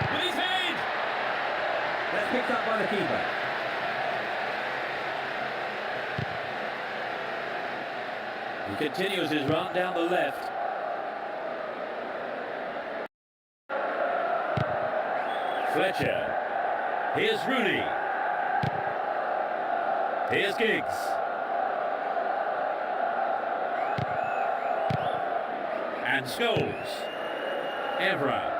With his head! That's picked up by the keeper. He continues his run down the left. Fletcher. Here's Rooney. Here's Giggs. And Scholes. Evra.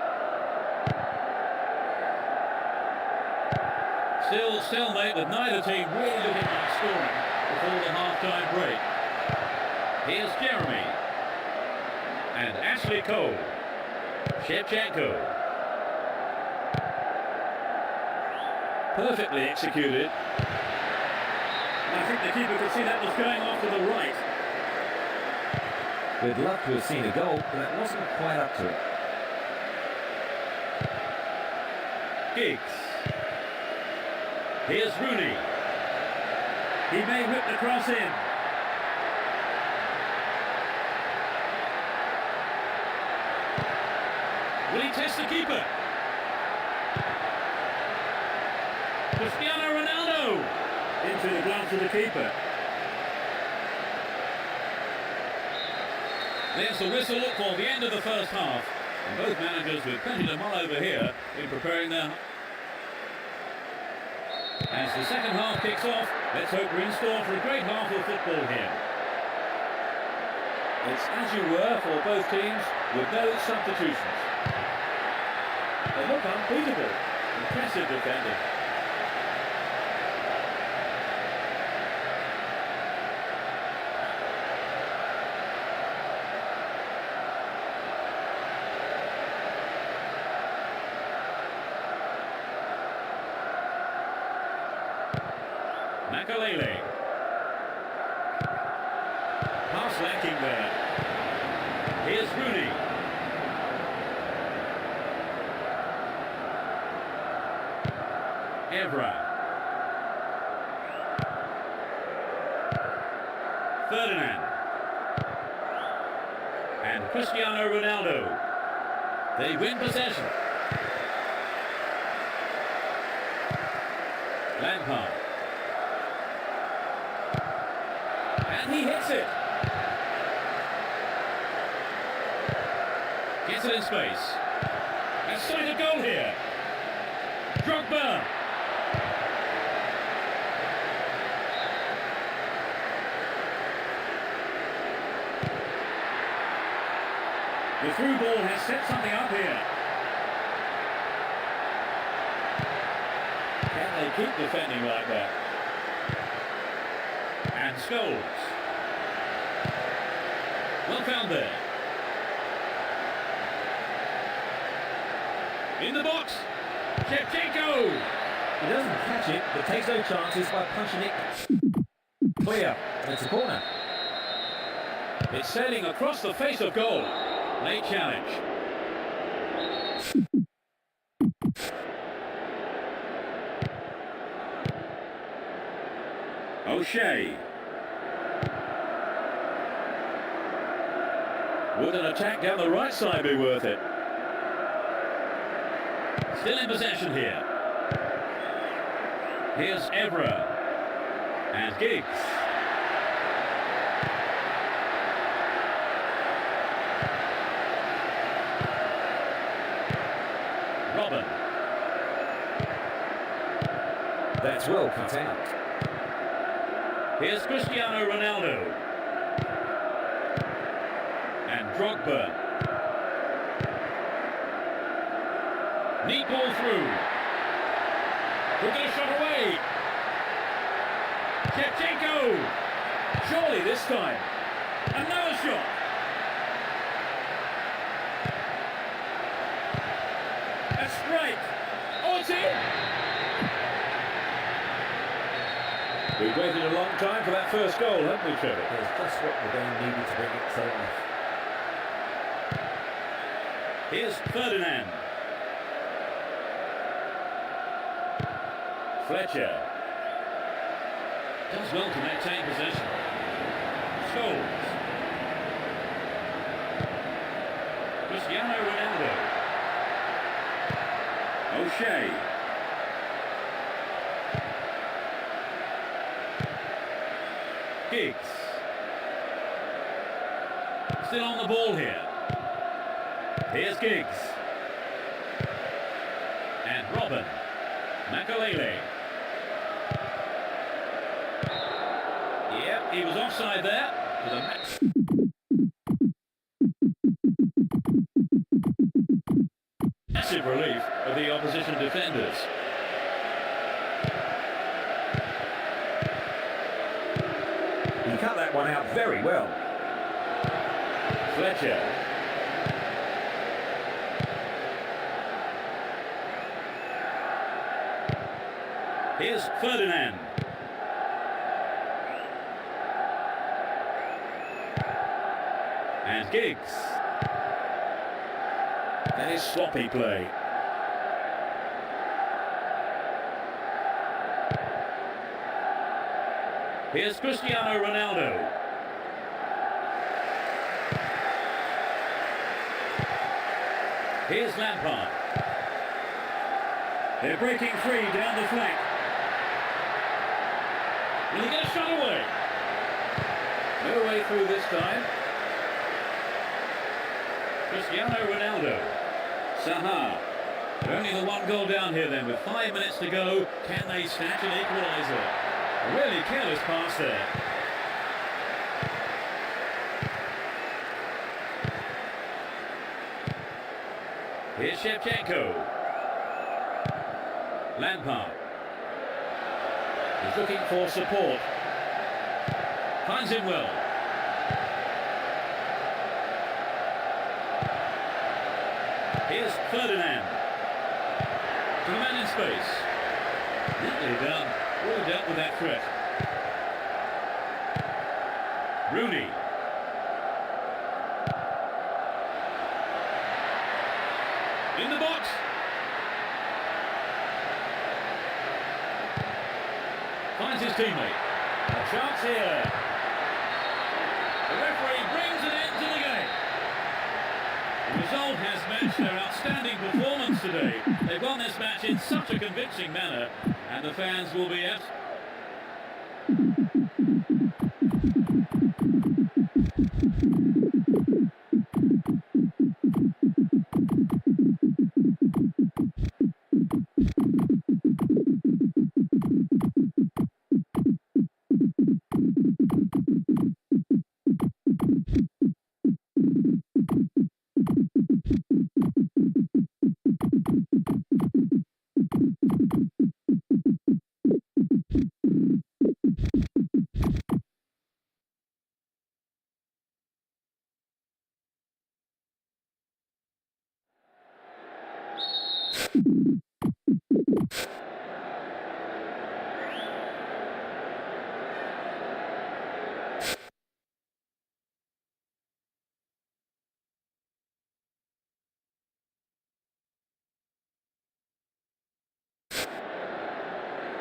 Still stalemate with neither team really looking at scoring before the half-time break. Here's Jeremy. And Ashley Cole. Shevchenko. Perfectly executed. I think the keeper could see that was going off to the right. We'd love to have seen a goal, but that wasn't quite up to it. Giggs. Here's Rooney. He may rip the cross in. Will he test the keeper? Cristiano Ronaldo into the gloves of the keeper. There's the whistle for the end of the first half. And both managers with plenty to mull over here in preparing their... As the second half kicks off, let's hope we're in store for a great half of football here. It's as you were for both teams, with no substitutions. They look unbeatable. Impressive defending. Makalele. Pass lacking there. Here's Rooney. Evra. Ferdinand. And Cristiano Ronaldo. They win possession. Lampard. And he hits it. Gets it in space. And sight a goal here. Drogba. The through ball has set something up here. Can they keep defending like that? And Scholes. Well found there. In the box. Shevchenko. He doesn't catch it, but takes no chances by punching it clear. And it's a corner. It's sailing across the face of goal. Late challenge. O'Shea. Would an attack down the right side be worth it? Still in possession here. Here's Evra. And Giggs. Robin. That's well cut out. Here's Cristiano Ronaldo. And Drogba. Neat ball through. We'll get a shot away. Shevchenko. Surely this time. Another shot. A strike. Oh, it's in. We've waited a long time for that first goal, haven't we, Trevor? It's just what the game needed to bring it to life. Here's Ferdinand. Fletcher. Does well to maintain possession. Scholes. Cristiano Ronaldo. Shea. Giggs. Still on the ball here. Here's Giggs. And Robin. Makalele. Yep, he was offside there. For the massive relief of the opposition defenders. He cut that one out very well. Fletcher. Here's Ferdinand. And Giggs. That is sloppy play. Here's Cristiano Ronaldo. Here's Lampard. They're breaking free down the flank. Will he get a shot away? No way through this time. Cristiano Ronaldo. Saha. They're only the one goal down here then with 5 minutes to go. Can they snatch an equaliser? A really careless pass there. Here's Shevchenko. Lampard. He's looking for support. Finds him well. Here's Ferdinand. To the man in space. Neatly done. Well dealt with that threat. Rooney. In the box. Finds his teammate. A chance here. The referee brings an end to the game. The result has matched their outstanding performance today. They've won this match in such a convincing manner, and the fans will be absolutely...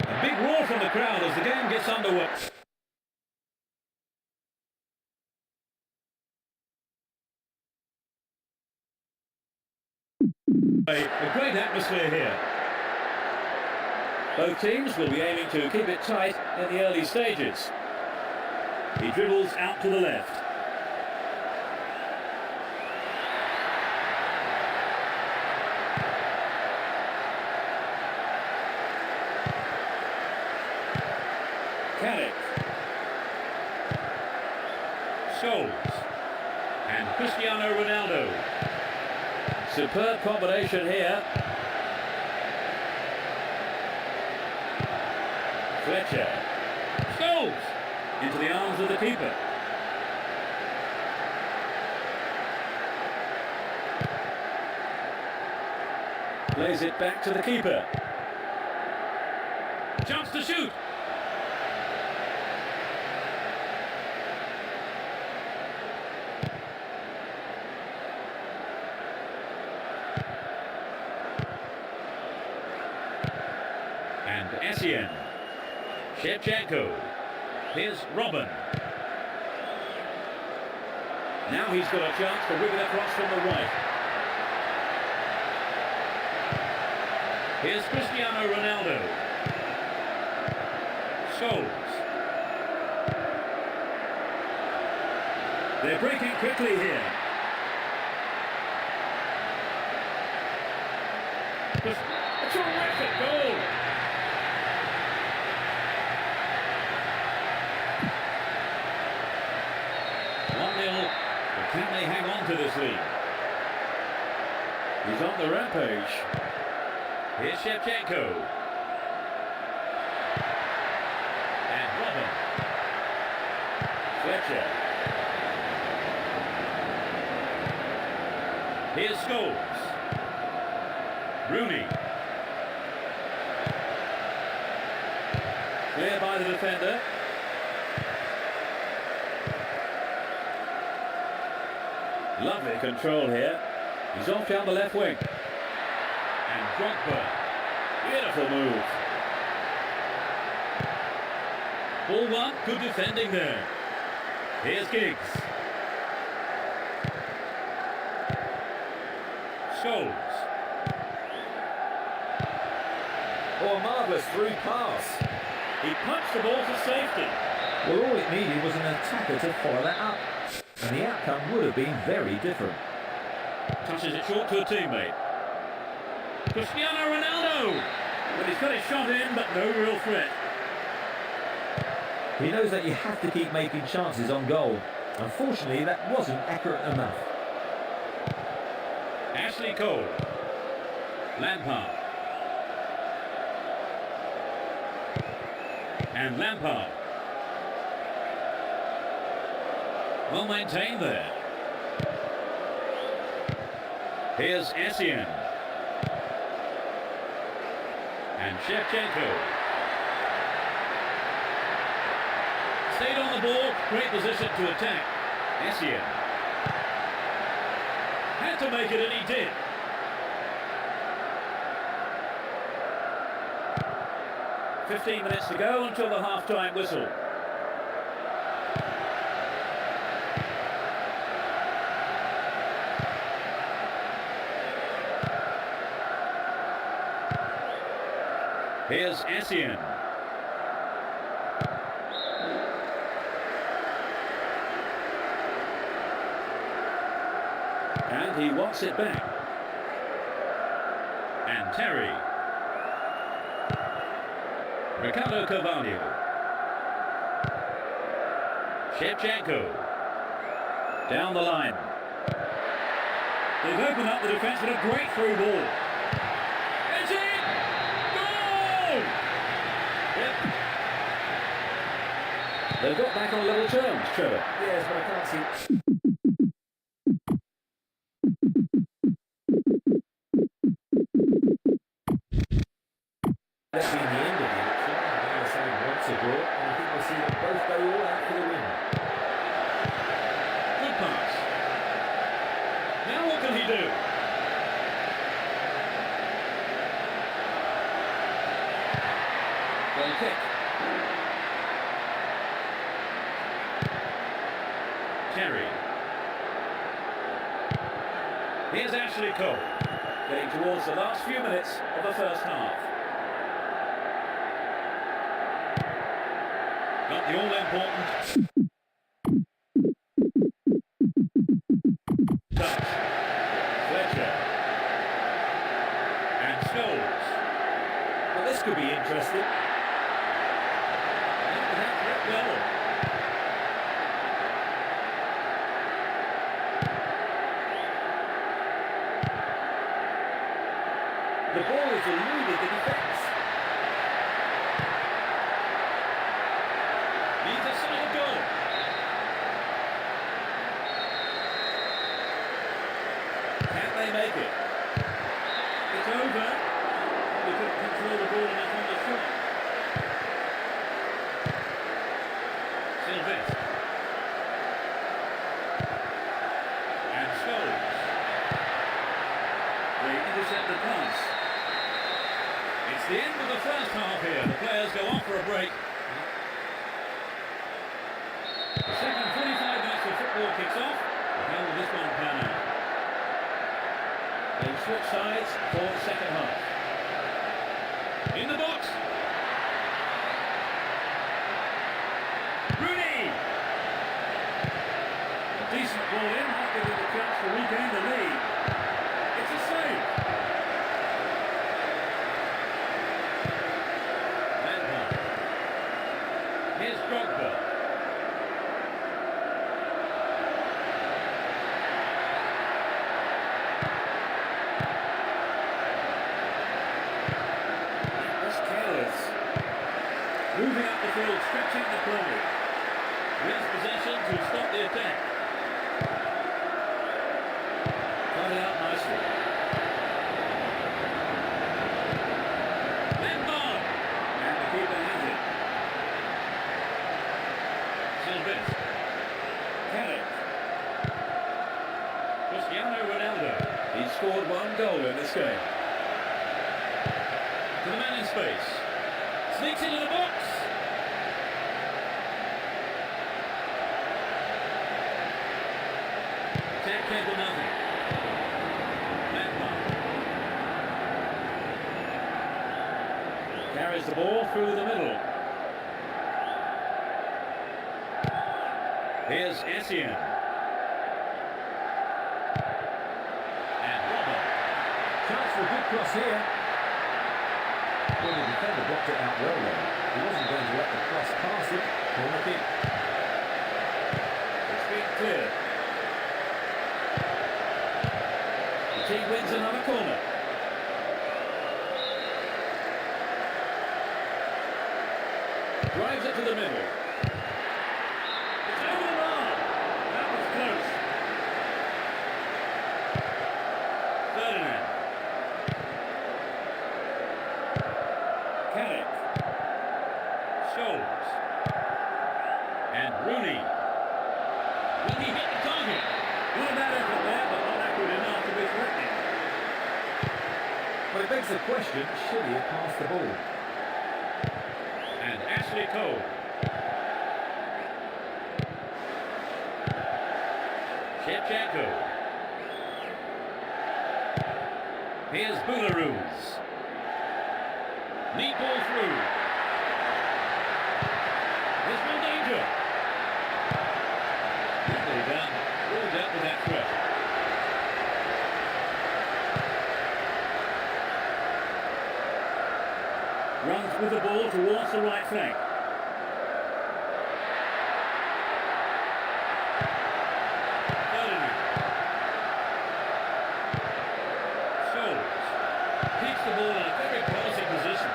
A big roar from the crowd as the game gets underway. A great atmosphere here. Both teams will be aiming to keep it tight in the early stages. He dribbles out to the left. Caddick. Scholes. And Cristiano Ronaldo. Superb combination here. Fletcher. Scholes. Into the arms of the keeper. Plays it back to the keeper. Chance to shoot. And Essien. Shevchenko. Here's Robin. Now he's got a chance to whip it across from the right. Here's Cristiano Ronaldo. Scholes. They're breaking quickly here. A terrific goal. But can they hang on to this lead? He's on the rampage. Here's Shevchenko. And Robin. Fletcher. Here's Scholes. Rooney. Clear by the defender. Lovely control here. He's off down the left wing. And Drogba. Beautiful move. Ball one, good defending there. Here's Giggs. Scholes. Oh, a marvellous through pass. He punched the ball to safety. Well, all it needed was an attacker to follow that up. And the outcome would have been very different. Touches it short to a teammate. Cristiano Ronaldo! But he's got his shot in, but no real threat. He knows that you have to keep making chances on goal. Unfortunately, that wasn't accurate enough. Ashley Cole. Lampard. And Lampard. Well maintained there. Here's Essien. And Shevchenko. Stayed on the ball, great position to attack. Essien. Had to make it, and he did. "15 minutes to go until the half-time whistle. Here's Essien. And he wants it back. And Terry. Ricardo Carvalho. Shevchenko. Down the line. They've opened up the defence with a great through ball. It's in! Goal! Yep. They've got back on level terms, Trevor. Yes, but I can't see. That's been the end of the action. The other side wants a draw, and I think we'll see them both go all out for the win. Good pass. Now what can he do? Goal kick. Terry. Here's Ashley Cole, getting towards the last few minutes of the first half. Got the all-important touch. Fletcher. And Scholes. Well, this could be interesting. Well. The ball has eluded the defence. Needs a solid goal. Can they make it? It's over. They couldn't control the ball enough on the shot. Sylvester. And Scholes. They intercept the pass. It's the end of the first half here. The players go off for a break. The second 45 minutes of football kicks off. How will this one pan out? They switch sides for the second half. In the box. Rooney. A decent ball in, might give him a chance to regain the lead. It's a save. Lampard. Here's Drogba. Moving up the field, stretching the play. Wins possession to stop the attack. Cut it out nicely. Lampard. And the keeper has it. Silvestre. Carrick. Cristiano Ronaldo. He's scored one goal in this game. To the man in space. Sneaks into the box. Attack came to nothing. Lampard. Carries the ball through the middle. Here's Essien. And Robert. Chance for a good cross here. Well, the defender blocked it out well there. He wasn't going to let the cross pass it. Corner kick. It's been cleared. The team wins another corner. Drives it to the middle. It's over the bar. That was close. Ferdinand. Carrick. Scholes. And Rooney. Will he hit the target? Not a bad effort there, but not accurate enough to be threatening. But it begs the question, should he have passed the ball? And Ashley Cole. Tiepsog-Htl. Here's Boularus. Neat ball through. There's no danger. Easily done. Ruled out with that threat. Runs with the ball towards the right flank. Ferdinand. Scholes. Keeps the ball in a very promising position.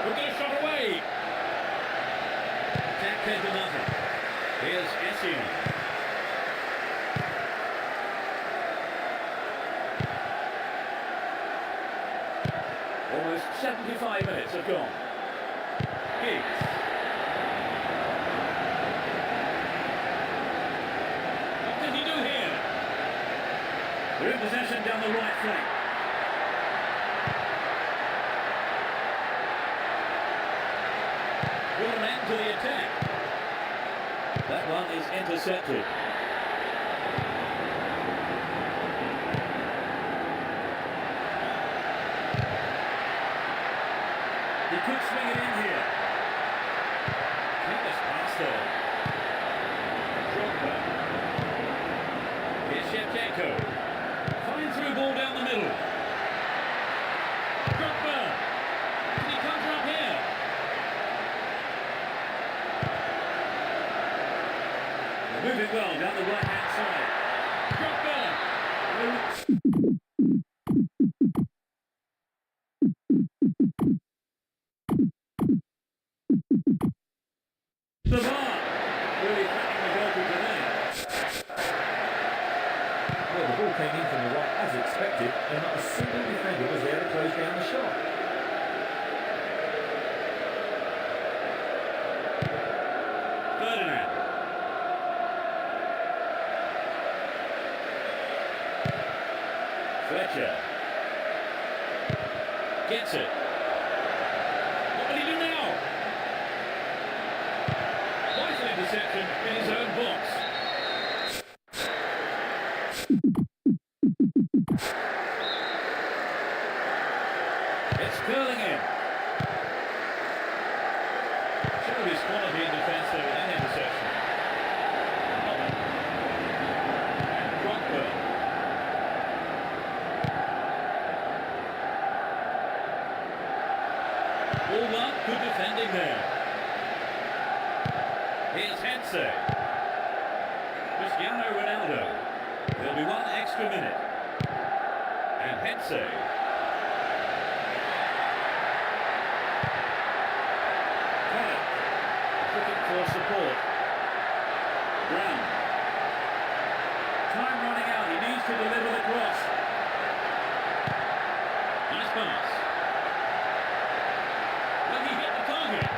We'll get a shot away. Attack came to nothing. Here's Essien. Almost 75 minutes have gone. Giggs. What did he do here? They're in possession down the right flank. Put an end to the attack. That one is intercepted. He could swing it in here. Careless pass there. Drogba. Here's Shevchenko. Fine through ball down the middle. Drogba. Can he conjure up here? They're moving well down the right-hand side. Drogba. The bar! Really threatening the goalkeeper there. Well, the ball came in from the right as expected, and not a single defender was there to close down the shot. Ferdinand. Fletcher. Gets it. What will he do now? Vital interception in his own box. All up, good defending there. Here's Hense. Cristiano Ronaldo. There'll be one extra minute. And Hense. Looking for support. Brown. Time running out. He needs to deliver the cross. Nice pass. Will he hit the target?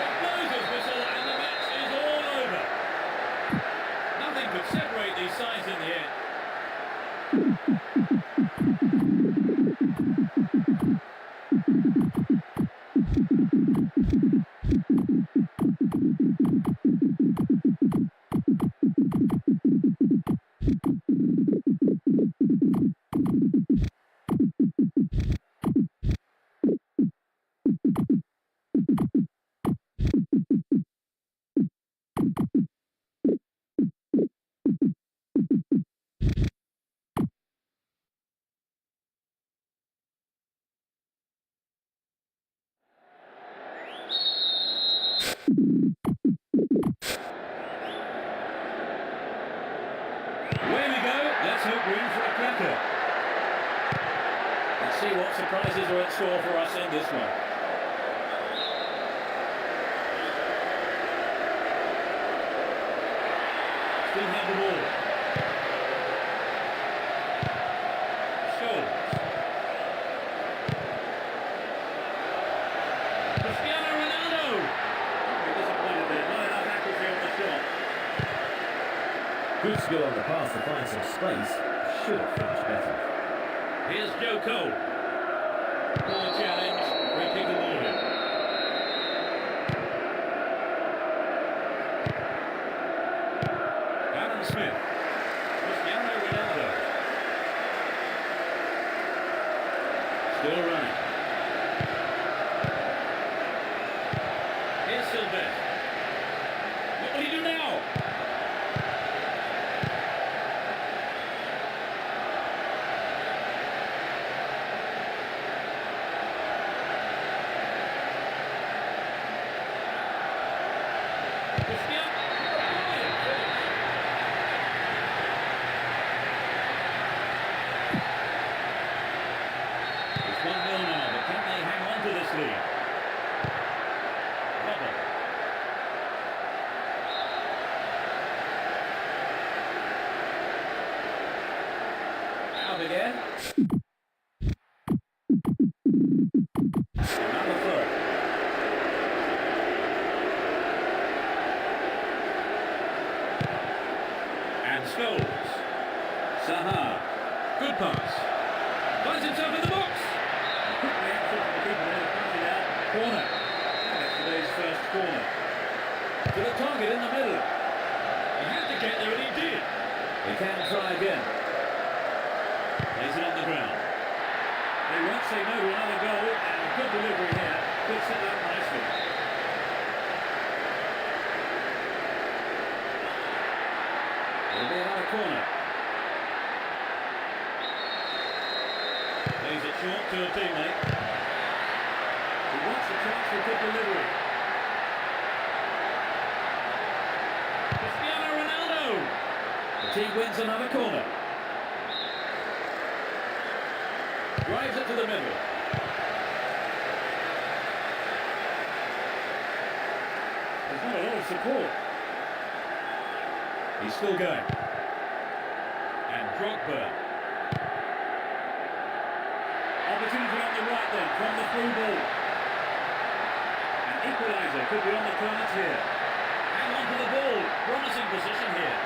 It blows his whistle and the match is all over. Nothing could separate these sides in the end. Let's hope we're in for a cracker. Let's see what surprises are in store for us in this one. Still have the ball. Scholes. Cristiano Ronaldo. Very disappointed there. Not enough accuracy on the shot. Good skill on the pass to find some space. Should have finished better. Here's Joe Cole. Poor challenge. Free kick awarded. Aaron Smith. Cristiano Ronaldo. Still running. Here's Silvestre. What will he do now? It's 1-0 now, but can they hang on to this lead? Robert. Out again. Another throw. And Scholes. Sahar. Good pass. Finds himself in the box. Quick reaction from the keeper there to punch it out. Corner. That's today's first corner. To the target in the middle. He had to get there and he did. He can try again. Lays it on the ground. They won't say no to another goal, and good delivery here. Could set up nicely. There'll be another corner. Plays it short to a teammate. He wants a chance for good delivery. Cristiano Ronaldo. The team wins another corner. Drives it to the middle. There's not a lot of support. He's still going. And Drogba. Opportunity on the right then, from the through ball. An equaliser could be on the cards here. Hang on to the ball. Promising position here.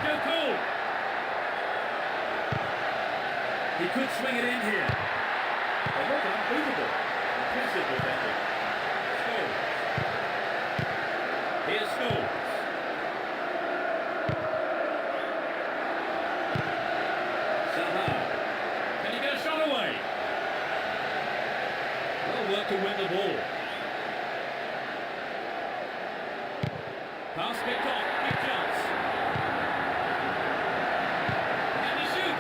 Joe Cole. He could swing it in here. They look unbeatable. Impressive defending. Scholes. Here's Scholes. Sahar. Can he get a shot away? Well work to win the ball. Pass picked off. Big chance. Can he shoot?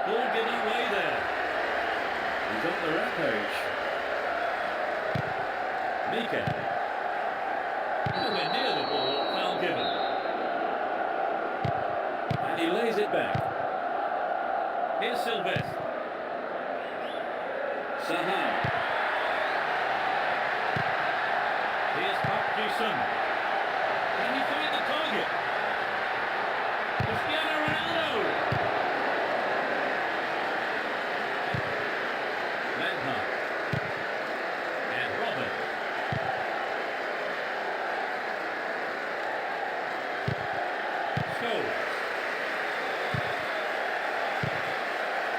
Ball given away there. He's on the rampage. Mika. Nowhere near the ball, foul given. And he lays it back. Here's Sylvestre. Sahar. Here's Park Ji-sung. Can he find the target? Cristiano Ronaldo. Lampard. And Robin. Scholes.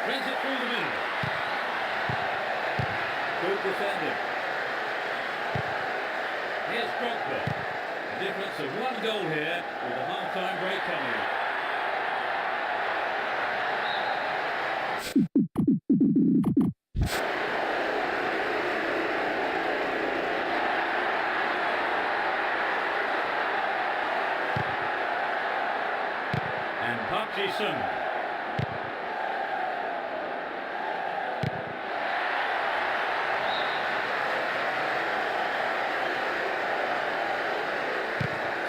Brings it through the middle. Good defending. Here's Drogba. A difference of 1 goal here with the half-time break coming up. And Park Ji-sung.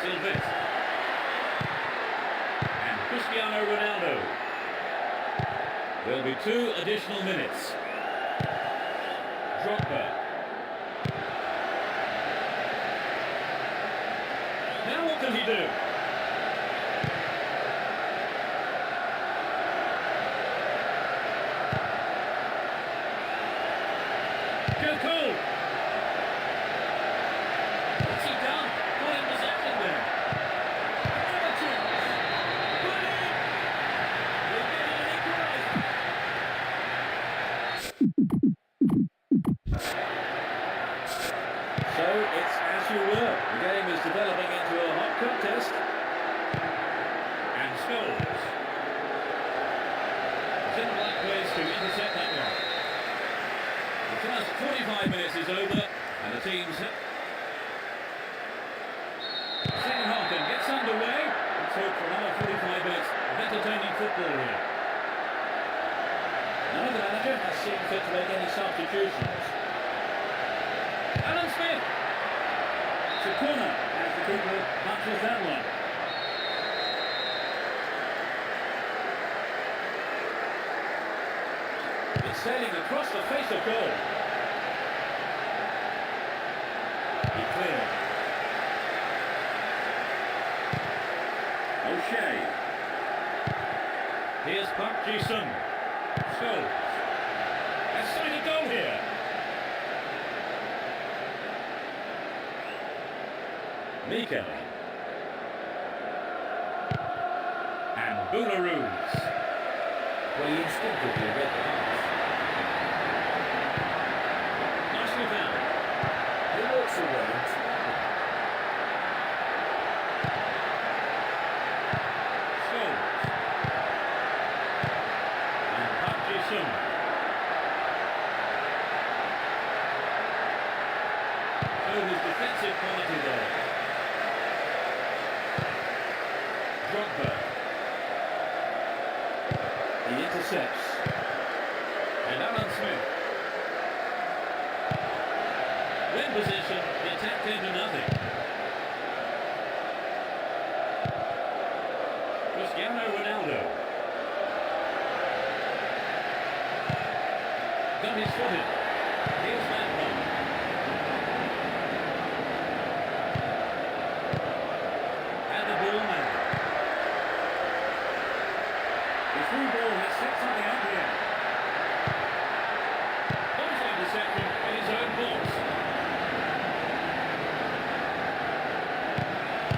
Sylvestre. And Cristiano Ronaldo. There'll be 2 additional minutes. Drogba. Now what can he do? Go cold. What's he done? Got in possession there. Another chance. Put it in. We're getting an equaliser. So it's as you were. The game is developing into a hot contest. And Scholes. It's in the right place to intercept that one. The first 45 minutes is over, and the teams... Second half then gets underway. Let's hope for another 45 minutes of entertaining football here. None of the manager has seen fit to make any substitutions. Alan Smith. It's a corner as the keeper punches that one. It's sailing across the face of goal. He cleared. O'Shea. Here's Park Ji-sung. Scholes. Has signed a goal here. Mika. And Boularus. Well, he instinctively read the pass. Nicely found. He walks away and Scholes. And Park Ji-sung. Showed his defensive quality there. Drogba. He intercepts. And Alan Smith. Win position, the attack came to nothing. Cristiano Ronaldo. Got his foot in. Here's Lampard. And the ball now. The through ball has set something up here. Nice interception in his own box.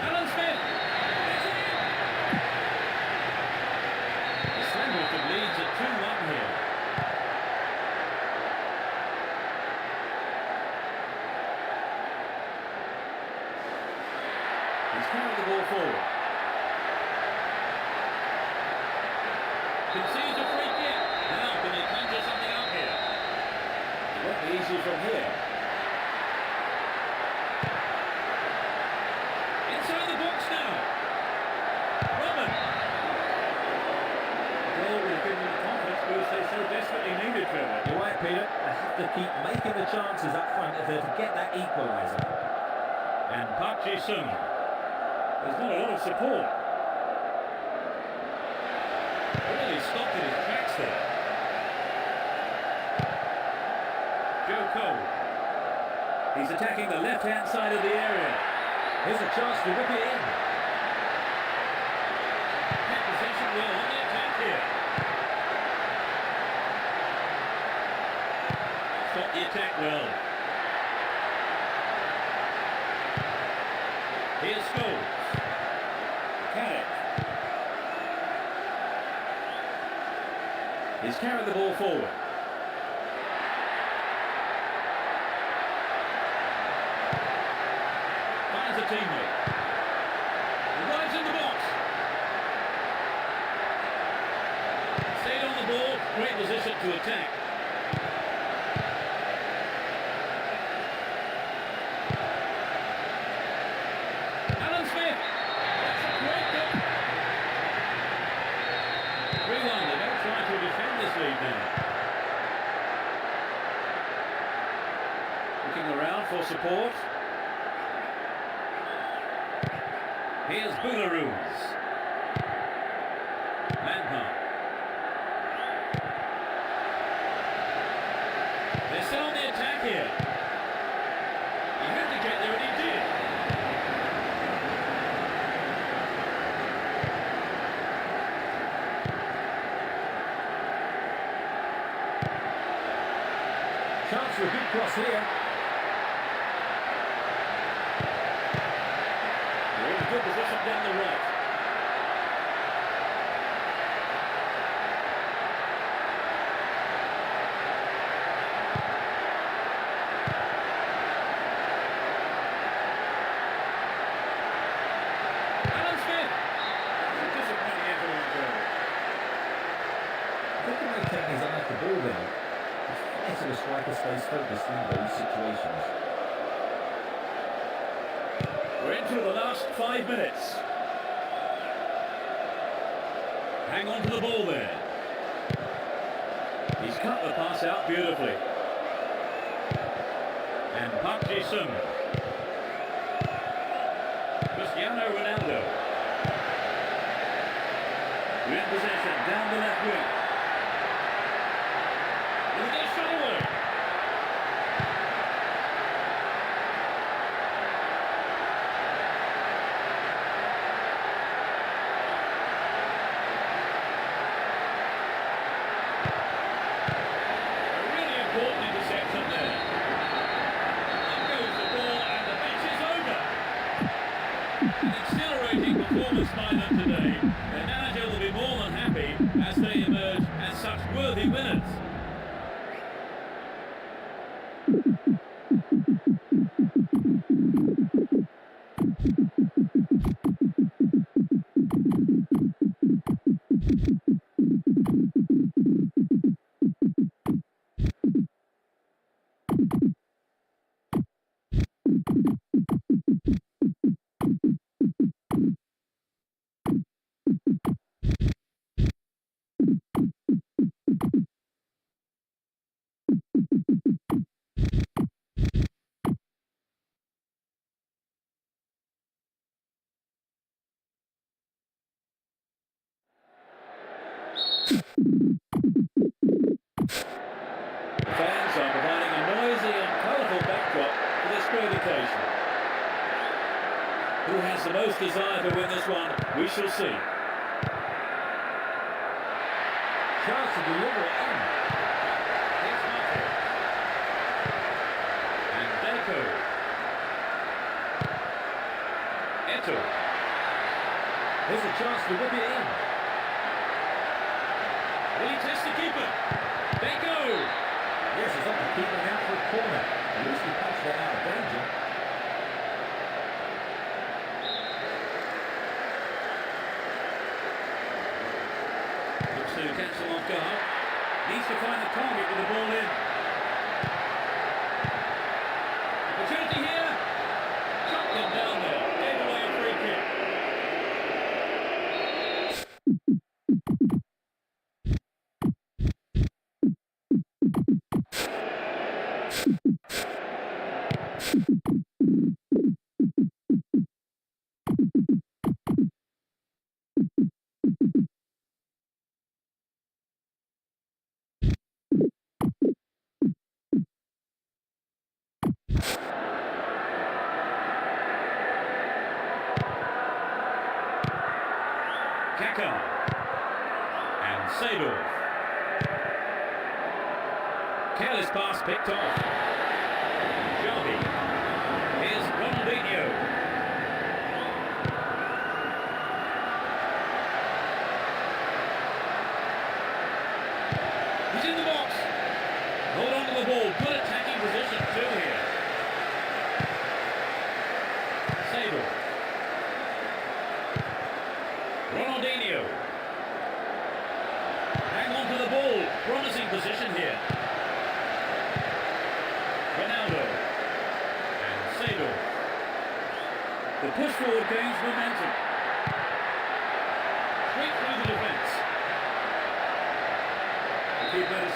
Alan Smith. It's in. The Sandwich leads at 2-1 here. He's carrying the ball forward. Concedes a free kick. Now can he conjure something up here? It won't be easy from here. Inside the box now. Robin. The goal would have given him confidence keep making the chances up front if they're to get that equaliser. And Park Ji-sung. There's not a lot of support. Really stopped in his tracks there. Joe Cole. He's attacking the left-hand side of the area. Here's a chance to whip it in. That possession well on the attack here. Stop the attack well. Here's Scholes. Carrick. He's carried the ball forward. Finds a teammate. Arrives in the box. Stayed on the ball. Great position to attack. Alan Smith. That's a great goal. 3-1. They're going to try to defend this lead now. Looking around for support. Here's Boularus. Lampard. They're still on the attack here. He had to get there and he did. Chance for a good cross here. They're in a good position down the right. Alan Smith. It's a disappointing effort on goal. I think he may take his eye off the ball there. It's fine so the striker stays focused in those situations. We're into the last 5 minutes. Hang on to the ball there. He's cut the pass out beautifully. And Park Ji-sung. Cristiano Ronaldo. Good possession down the left wing. Look at this shot away. Important interception there. Up goes the ball and the match is over. An exhilarating performance by them today. Their manager will be more than happy as they emerge as such worthy winners. Fans are providing a noisy and colourful backdrop for this great occasion. Who has the most desire to win this one? We shall see. Chance to deliver it in. Here's Martin. And Deco. Eto'o. Here's a chance to whip it in. Will he test the keeper? Deco. Yes, he's up to keep it out for a corner. At least he punched it out of danger. Looks to catch them off guard. Needs to find the target with the ball in. Opportunity here. Shot them down there. Gave away a free kick. Kaka and Seedorf. Careless pass picked off. Javi. Here's Ronaldinho. He's in the box. Hold on to the ball. Good attacking position too here. Seedorf. Ronaldinho. Hang on to the ball. Promising position here. Ronaldo. And Seedorf. The push forward gains momentum. Straight through the defence. The keeper is...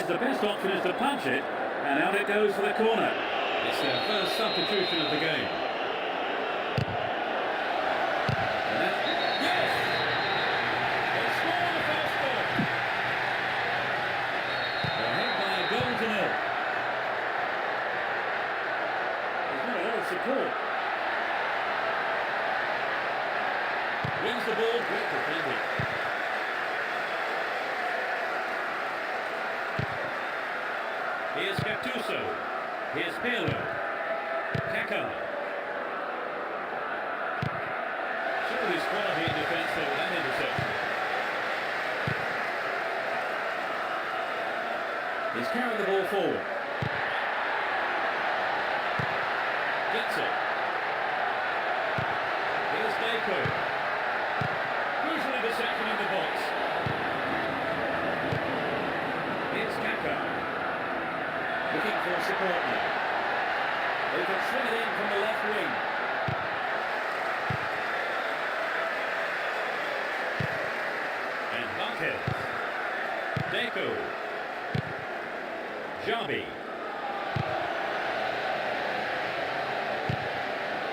The best option is to punch it, and out it goes for the corner. It's their first substitution of the game. Yes! They score the first goal. They're ahead by a goal to nil. There's not a lot of support. Wins the ball, great defending. Here's Gattuso. Here's Pirlo. Kaka. Showed his quality in defence there with that interception. He's carried the ball forward. Gets it. Here's Deco. Crucial interception in the box. Here's Kaka. Looking for support now. They can swing it in from the left wing. And Marquez. Deco. Javi.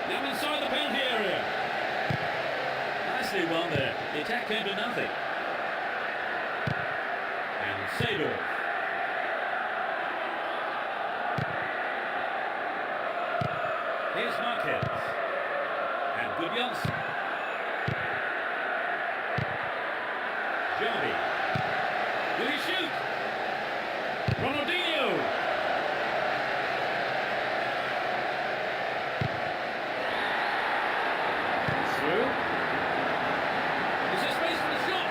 Now inside the penalty area. Nicely won there. The attack came to nothing. And Seedorf. Here's Marquez. And Gudjonsson. Javi. Will he shoot? Ronaldinho. Through. Is there space for the shot?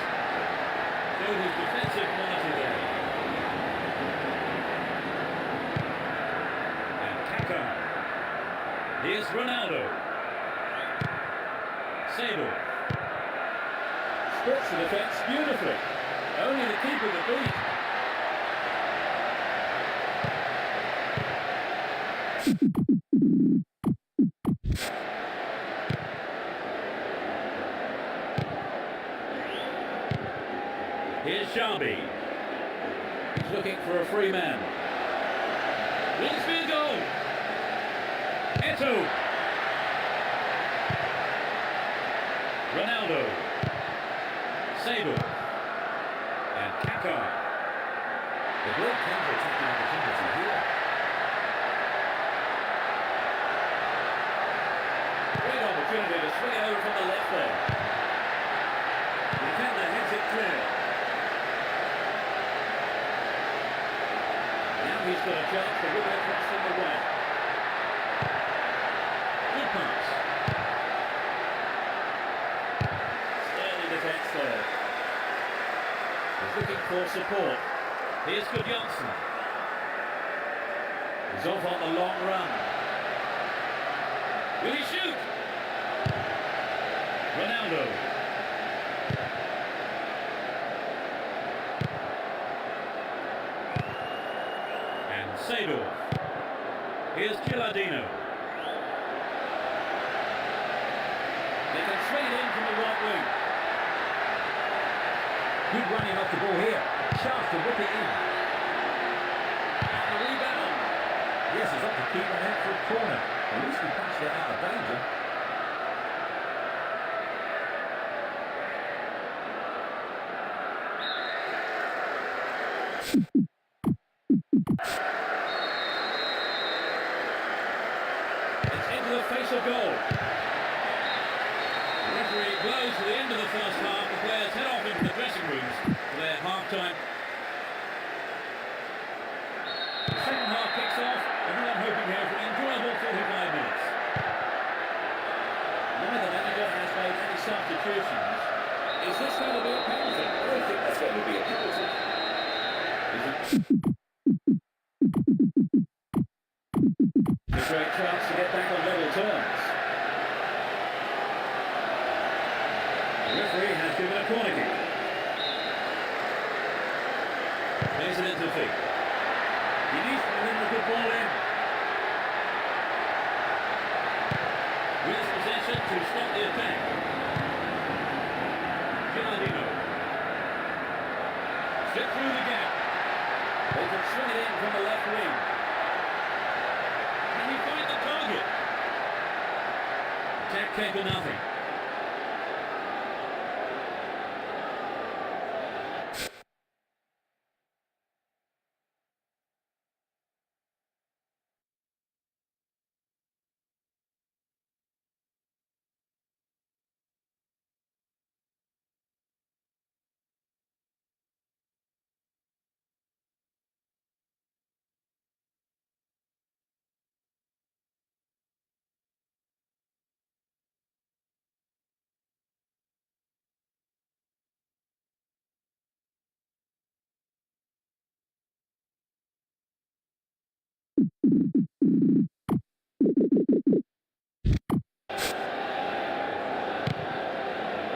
Showed his defensive quality there. And Kaka. Here's Ronaldo. Seedorf. Splits the defence beautifully. Only the keeper to beat. Here's Xabi. He's looking for a free man. Will this be a goal? Eto'o. Ronaldo. Seedorf. And Kaka. The great counter-attacking opportunity here. Great opportunity to swing it over from the left there. The defender heads it clear. Now he's got a chance to whip it across from the right. Good pass. Sterling defence there. He's looking for support. Here's Gudjonsson. He's off on the long run. Will he shoot? Ronaldo. Gilardino. They can swing it in from the right wing. Good running off the ball here. A chance to whip it in. And the rebound. Yes, it's up to keeper and out for a corner. At least he punched it out of danger. It's into the face of goal. The referee blows to the end of the first half. The players head off into the dressing rooms for their half-time. The second half kicks off. Everyone hoping here for an enjoyable 45 minutes. Neither manager has made any substitutions. Is this going to be a penalty? I don't think that's going to be a penalty. A great chance to get back on level terms. The referee has given a corner kick. Plays it into feet. He needs to win the good ball in. Wins possession to stop the attack. Gilardino. Straight through the gap. They can swing it in from the left wing. Can he find the target? Attack came to nothing.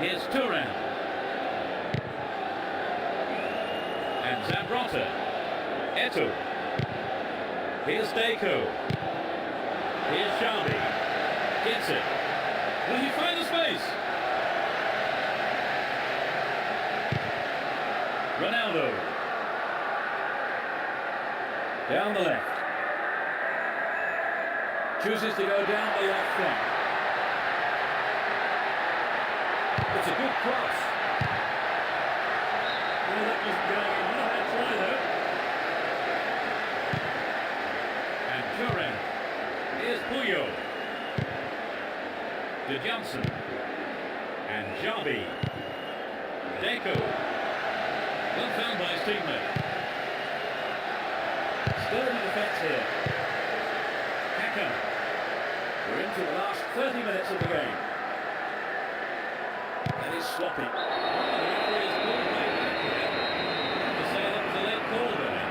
Here's Turan. And Zambrota. Eto'o. Here's Deco. Here's Xavi. Gets it. Will he find the space? Ronaldo. Down the left. Chooses to go down the left front. It's a good cross. Well, that wasn't going in. Not a bad try, though. And Turan. Here's Puyo. De Johnson. And Xavi. Deco. Well found by his teammate. Sturdy defence here. Hacker. We're into the last 30 minutes of the game. That is sloppy. The referee has called back here. To say that was a late call there.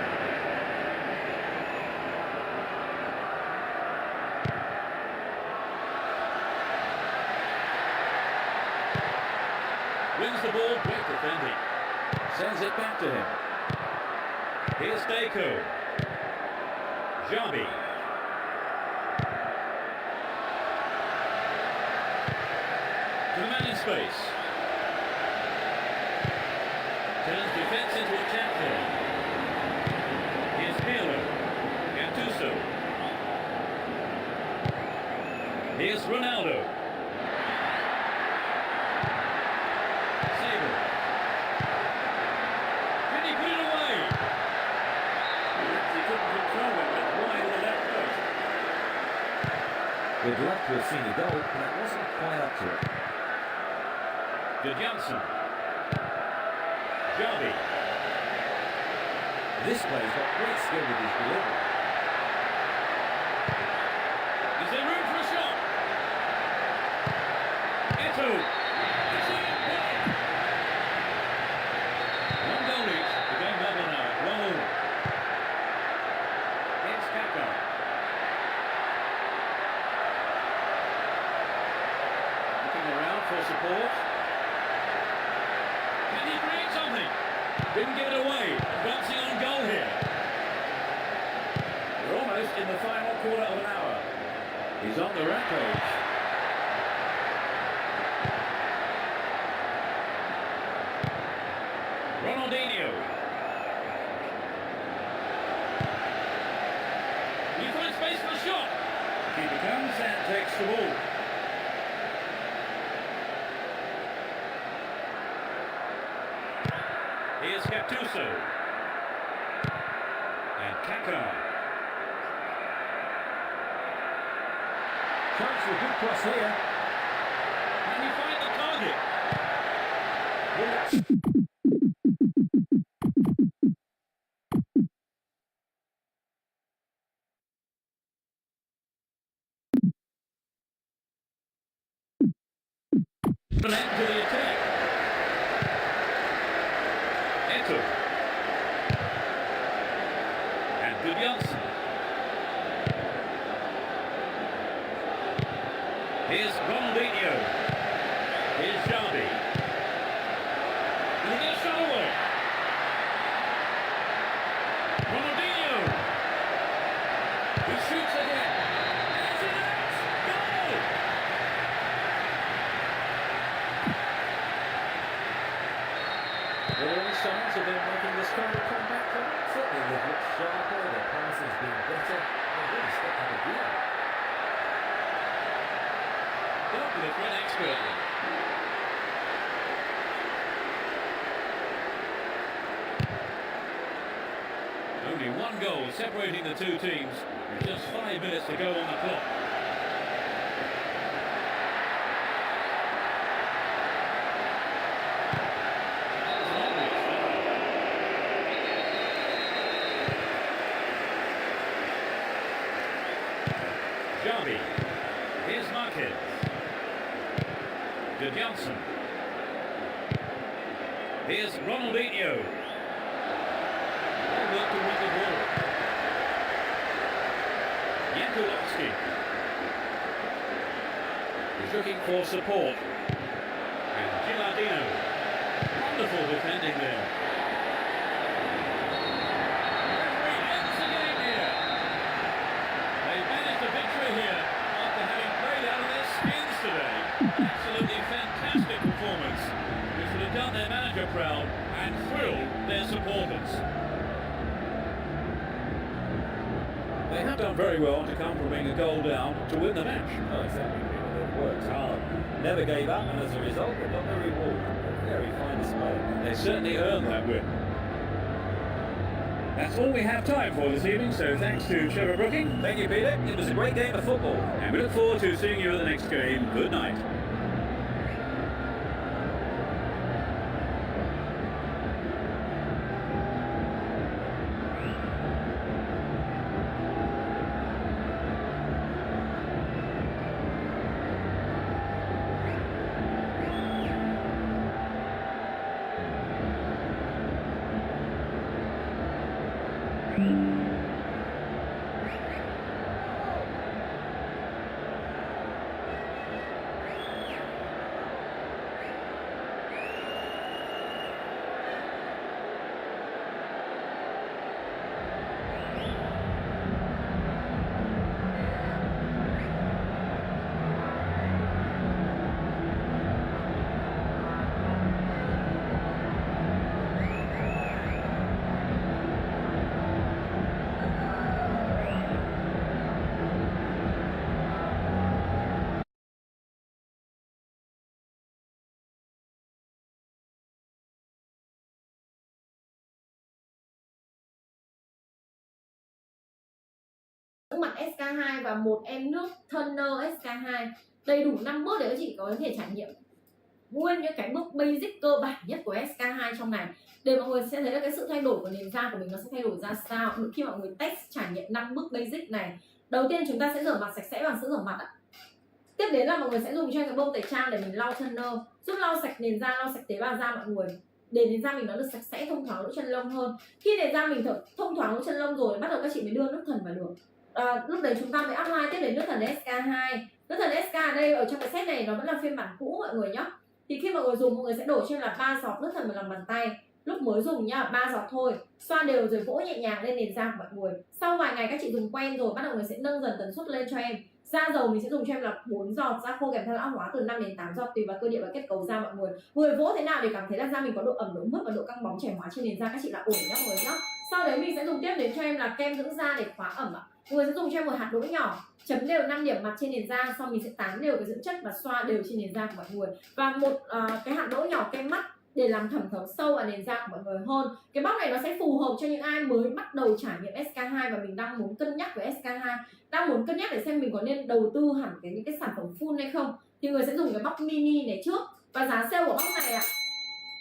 Wins the ball, great defending. Sends it back to him. Here's Deco. Xavi. To the man in space. Turns defence into attack there. Here's Pirlo. Gattuso. Here's Ronaldo. Sable. Can he put it away? He couldn't control it. Went wide of the left post. We'd love to have seen a goal, but it wasn't quite up to it. De Johnson. Xavi. This player's got great skill with his delivery. Is there room for a shot? Eto'o. Is it? One goal each. The game level now. 1-1. Here's Kaka. Looking around for support. Can he create something? Didn't give it away. Advancing on goal here. We're almost in the final quarter of an hour. He's on the rampage. Ronaldinho. He finds space for the shot. Keeper comes and takes the ball. Here's Gattuso. And Kaká. Chance for a good cross here. Can you find the target? Well, An end to the attack. Hetl. And Gudjonsson. Here's Ronaldinho. Here's Xavi. Will he get a shot away? Ronaldinho. He shoots again. And it's in it. Goal! Are there any signs of them making this kind of comeback? Certainly they've looked sharper, their passing's been better. They've really stepped up a gear. Dealt with the threat expertly. Only one goal separating the two teams. With just 5 minutes to go on the clock. Xavi. Here's Marquez. Gudjonsson. Here's Ronaldinho. They work to win the ball. Yankulovsky. He's looking for support. And Gilardino. Wonderful defending there. Referee ends the game here. They managed a victory here after having played out of their skins today. Absolutely fantastic performance, which would have done their manager proud and thrilled their supporters. They have done very well to come from being a goal down to win the match. Oh, exactly. They've worked hard, never gave up, and as a result, they got their reward. A very fine display. They certainly earned that win. That's all we have time for this evening, so thanks to Trevor Brooking. Thank you, Peter. It was a great game of football. And we look forward to seeing you at the next game. Good night. mặt SK2 và một em nước toner SK2 đầy đủ 5 bước để các chị có thể trải nghiệm nguyên những cái bước basic cơ bản nhất của SK2 trong này, để mọi người sẽ thấy là cái sự thay đổi của nền da của mình nó sẽ thay đổi ra sao khi mọi người test trải nghiệm 5 bước basic này. Đầu tiên chúng ta sẽ rửa mặt sạch sẽ bằng sữa rửa mặt ạ. Tiếp đến là mọi người sẽ dùng cho cái bông tẩy trang để mình lau toner, giúp lau sạch nền da, lau sạch tế bào da mọi người, để nền da mình nó được sạch sẽ, thông thoáng lỗ chân lông hơn. Khi nền da mình thông thoáng lỗ chân lông rồi, bắt đầu các chị mới đưa nước thần vào được. Lúc đấy chúng ta mới apply tiếp đến nước thần SK2. Nước thần SK ở đây ở trong cái set này nó vẫn là phiên bản cũ mọi người nhé. Thì khi mọi người dùng, mọi người sẽ đổ cho em là 3 giọt nước thần vào lòng bàn tay. Lúc mới dùng nhá, 3 giọt thôi. Xoa đều rồi vỗ nhẹ nhàng lên nền da của mọi người. Sau vài ngày các chị dùng quen rồi, bắt đầu người sẽ nâng dần tần suất lên cho em. Da dầu mình sẽ dùng cho em là 4 giọt, da khô kèm theo lão hóa từ 5 đến 8 giọt tùy vào cơ địa và kết cấu da mọi người. Người vỗ thế nào để cảm thấy là da mình có độ ẩm, độ mướt và độ căng bóng trẻ hóa trên nền da các chị là ổn nhá mọi người nhá. Sau đấy mình sẽ dùng tiếp đến cho em là kem dưỡng da để khóa ẩm ạ. Mọi người sẽ dùng cho em một hạt đỗ nhỏ, chấm đều 5 điểm mặt trên nền da, xong mình sẽ tán đều cái dưỡng chất và xoa đều trên nền da của mọi người. Và một cái hạt đỗ nhỏ kem mắt để làm thẩm thấu sâu vào nền da của mọi người hơn. Cái bóc này nó sẽ phù hợp cho những ai mới bắt đầu trải nghiệm SK2 và mình đang muốn cân nhắc về SK2, đang muốn cân nhắc để xem mình có nên đầu tư hẳn những cái sản phẩm full hay không, thì người sẽ dùng cái bóc mini này trước. Và giá sale của bóc này ạ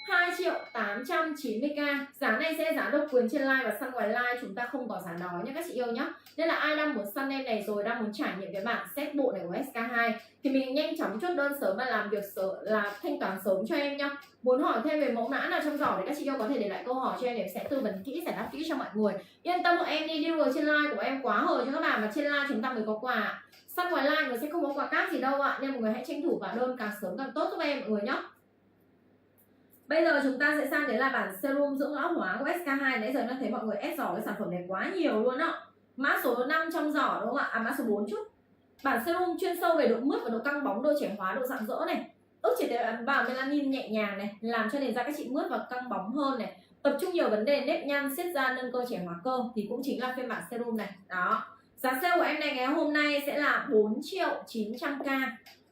2.890.000. Giá này sẽ giá độc quyền trên live và săn ngoài live, chúng ta không có giá đó nhé các chị yêu nhé. Nên là ai đang muốn săn em này rồi, đang muốn trải nghiệm cái bản set bộ này của SK2 thì mình nhanh chóng chốt đơn sớm và làm việc là thanh toán sớm cho em nhá. Muốn hỏi thêm về mẫu mã nào trong giỏ thì các chị yêu có thể để lại câu hỏi cho em, sẽ tư vấn kỹ, giải đáp kỹ cho mọi người. Yên tâm của em đi, deal trên live của em quá hời cho các bạn, mà trên live chúng ta mới có quà. Săn ngoài live người sẽ không có quà cáp gì đâu ạ, nên mọi người hãy tranh thủ vào đơn càng sớm càng tốt giúp em mọi người nhé. Bây giờ chúng ta sẽ sang đến là bản serum dưỡng lão hóa của SK2. Nãy giờ nó thấy mọi người ép giỏ cái sản phẩm này quá nhiều luôn á. Mã số 5 trong giỏ đúng không ạ? Mã số 4 chút. Bản serum chuyên sâu về độ mướt và độ căng bóng, độ trẻ hóa, độ rạng rỡ này. Ức chế tế bào melanin nhẹ nhàng này, làm cho nền da các chị mướt và căng bóng hơn này. Tập trung nhiều vấn đề nếp nhăn, siết da, nâng cơ, trẻ hóa cơ thì cũng chính là phiên bản serum này. Đó. Giá sale của em này ngày hôm nay sẽ là 4.900.000.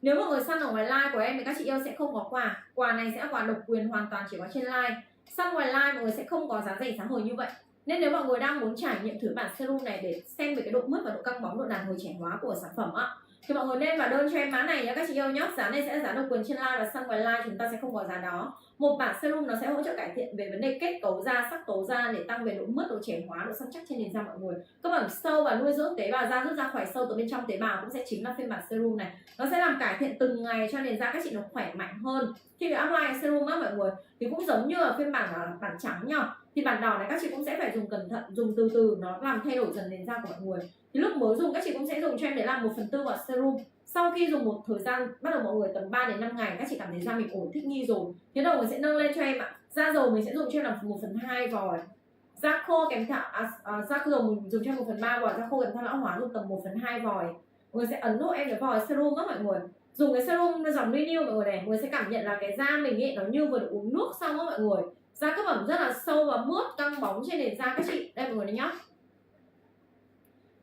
Nếu mọi người săn ở ngoài live của em thì các chị yêu sẽ không có quà. Quà này sẽ là quà độc quyền hoàn toàn chỉ có trên live. Săn ngoài live mọi người sẽ không có giá rẻ giá hời như vậy. Nên nếu mọi người đang muốn trải nghiệm thử bản serum này để xem về cái độ mướt và độ căng bóng, độ đàn hồi trẻ hóa của sản phẩm á, thì mọi người nên vào đơn cho em mã này nhé các chị yêu nhé. Giá này sẽ là giá độc quyền trên live và săn ngoài live chúng ta sẽ không có giá đó. Một bản serum nó sẽ hỗ trợ cải thiện về vấn đề kết cấu da, sắc tố da để tăng về độ mướt, độ trẻ hóa, độ săn chắc trên nền da mọi người. Các bản sâu và nuôi dưỡng tế bào da, giúp da khỏe sâu từ bên trong tế bào cũng sẽ chính là phiên bản serum này. Nó sẽ làm cải thiện từng ngày cho nền da các chị nó khỏe mạnh hơn. Khi bị apply serum á mọi người thì cũng giống như là phiên bản trắng nhá. Thì bản đỏ này các chị cũng sẽ phải dùng cẩn thận, dùng từ từ, nó làm thay đổi dần nền da của mọi người. Thì lúc mới dùng các chị cũng sẽ dùng cho em để làm 1/4 quả serum. Sau khi dùng một thời gian bắt đầu mọi người tầm 3 đến 5 ngày các chị cảm thấy da mình ổn, thích nghi rồi, thế đầu mình sẽ nâng lên cho em ạ. Da dầu mình sẽ dùng cho em làm 1/2 vòi. Da khô kèm theo da dầu mình dùng cho em 1/3 vòi, da khô kèm theo lão hóa dùng tầm 1/2 vòi. Mọi người sẽ ấn hộ em cái vòi serum á mọi người. Dùng cái serum dòng renew mọi người này, mọi người sẽ cảm nhận là cái da mình ấy nó như vừa được uống nước xong á mọi người. Da cấp ẩm rất là sâu và mướt, căng bóng trên nền da các chị. Đây mọi người này nhá.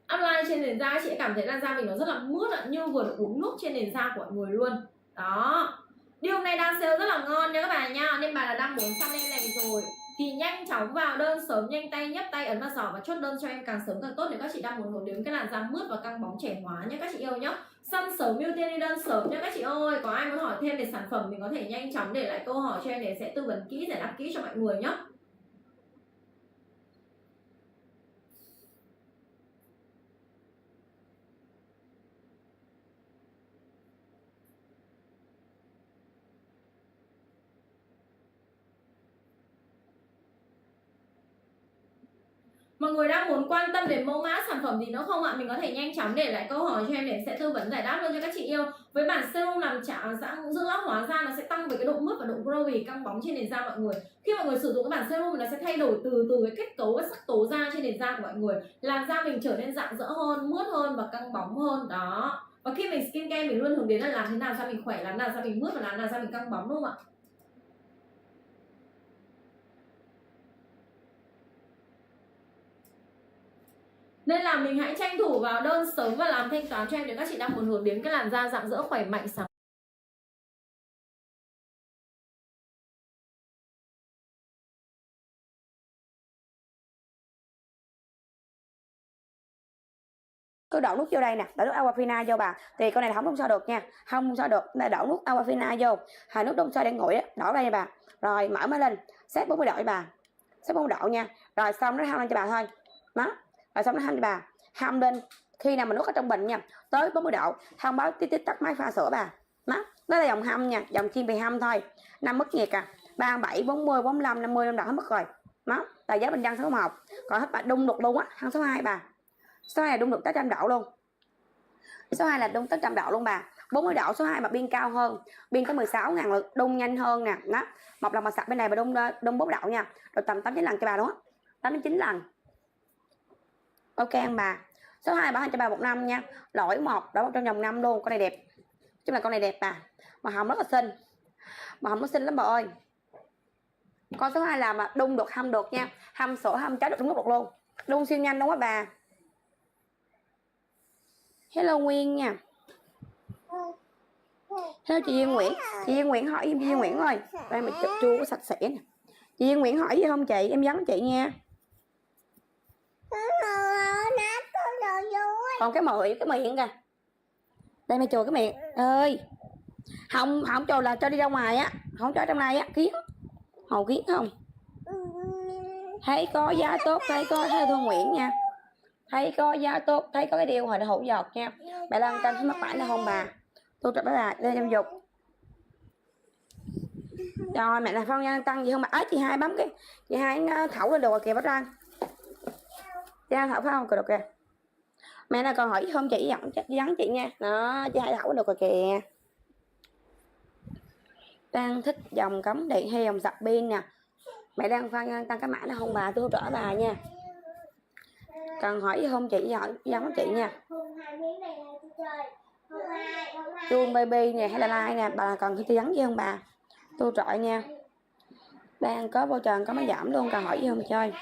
Apply trên nền da chị cảm thấy là da mình nó rất là mướt ạ, như vừa được uống nước trên nền da của mọi người luôn. Đó. Điều này đang sale rất là ngon nha các bạn nha. Nên bà là đang muốn săn em này rồi thì nhanh chóng vào đơn sớm, nhanh tay nhấp tay ấn vào giỏ và chốt đơn cho em càng sớm càng tốt nếu các chị đang muốn hướng đến cái làn da mướt và căng bóng trẻ hóa nhé các chị yêu nhé. Săn sớm ưu tiên đi đơn sớm nhé các chị ơi. Có ai muốn hỏi thêm về sản phẩm mình có thể nhanh chóng để lại câu hỏi cho em để sẽ tư vấn kỹ, giải đáp kỹ cho mọi người nhé. Mọi người đang muốn quan tâm đến mẫu mã sản phẩm gì nữa không ạ? Mình có thể nhanh chóng để lại câu hỏi cho em để sẽ tư vấn giải đáp luôn cho các chị yêu. Với bản serum làm dưỡng lão hóa da nó sẽ tăng về cái độ mướt và độ glowy, căng bóng trên nền da mọi người. Khi mọi người sử dụng cái bản serum nó sẽ thay đổi từ cái kết cấu và sắc tố da trên nền da của mọi người, làm da mình trở nên rạng rỡ hơn, mướt hơn và căng bóng hơn đó. Và khi mình skincare mình luôn hướng đến là làm thế nào da mình khỏe, làm nào da mình mướt và làm nào da mình căng bóng đúng không ạ? Nên là mình hãy tranh thủ vào đơn sớm và làm thanh toán cho em nếu các chị đang muốn hướng đến cái làn da rạng rỡ, khỏe mạnh, sáng. Cứ đổ nước vô đây nè, đổ nước Aquafina vô bà. Thì con này là không đun sôi được nha, không sôi được, nên đổ nước Aquafina vô. Nước đun sôi đang nguội á, đổ đây nha bà. Rồi mở máy lên, set 40 độ cho bà. Set 40 độ nha. Rồi xong nó hâm lên cho bà thôi. Đó. Rồi xong nó hâm cho bà. Hâm lên khi nào mà nước ở trong bình nha, tới 40 độ, thông báo tít tắt máy pha sữa bà. Đó là dòng hâm nha, dòng chiên bì hâm thôi. 5 mức nhiệt 37, 40, 45, 50, 5 độ hết mức rồi. Đó, là giá bình dân số 1. Còn hết bà đun được luôn á, hâm số 2 bà. Số 2 là đun được 800 độ luôn. Số 2 là đun 800 độ luôn bà. 40 độ số 2 mà pin cao hơn, pin có 16.000 lực, đun nhanh hơn nè. Đó. Một lần mà sạc bên này mà đun 4 độ nha. Rồi tầm 8-9 lần cho bà đó. 8-9 lần. Ok anh bà. Số 2 bảo hành cho bà 1 năm nha. Lỗi 1 đó trong vòng 5 luôn. Con này đẹp. Chứ là con này đẹp bà. Màu hồng rất là xinh. Màu hồng nó xinh lắm bà ơi. Con số 2 là mà đun được hâm được nha. Hâm sữa hâm trái được đúng lúc được luôn. Đun siêu nhanh đúng không bà? Hello Nguyên nha. Hello chị Duyên Nguyễn. Chị Duyên Nguyễn hỏi em, chị Duyên Nguyễn ơi. Đây mà chụp chua sạch sẽ nè. Chị Duyên Nguyễn hỏi gì không chị? Em nhắn chị nha. Còn cái miệng kìa. Đây mày chùi cái miệng ơi. Không chùi là cho đi ra ngoài á. Không cho trong này á. Kiến. Hầu kiến không? Thấy có giá tốt. Thấy Thương Nguyễn nha. Thấy có giá tốt. Thấy có cái điều hồi nó hữu giọt nha. Bà Lan Canh thấy mắc phải là không bà? Tôi trả bà lên em dục. Rồi mẹ là Phong Nha tăng gì không bà? Chị Hai bấm cái. Chị Hai thẩu lên được rồi kìa bác Lan. Chị Hai thẩu phải không? Được kìa. Mẹ nào còn hỏi không chị nhắn chị nha. Đó, chị Hai thẩu được rồi kìa. Đang thích dòng cắm điện hay dòng sạc pin nè. Mẹ đang tăng cái mã nào không bà? Tôi hỗ trợ bà nha. Cần hỏi không chị nhắn chị nha. Chuông baby nè hay là like nè. Bà cần tư vấn gì không bà? Tôi trợ nha. Đang có voucher có máy giảm luôn. Cần hỏi gì không chơi?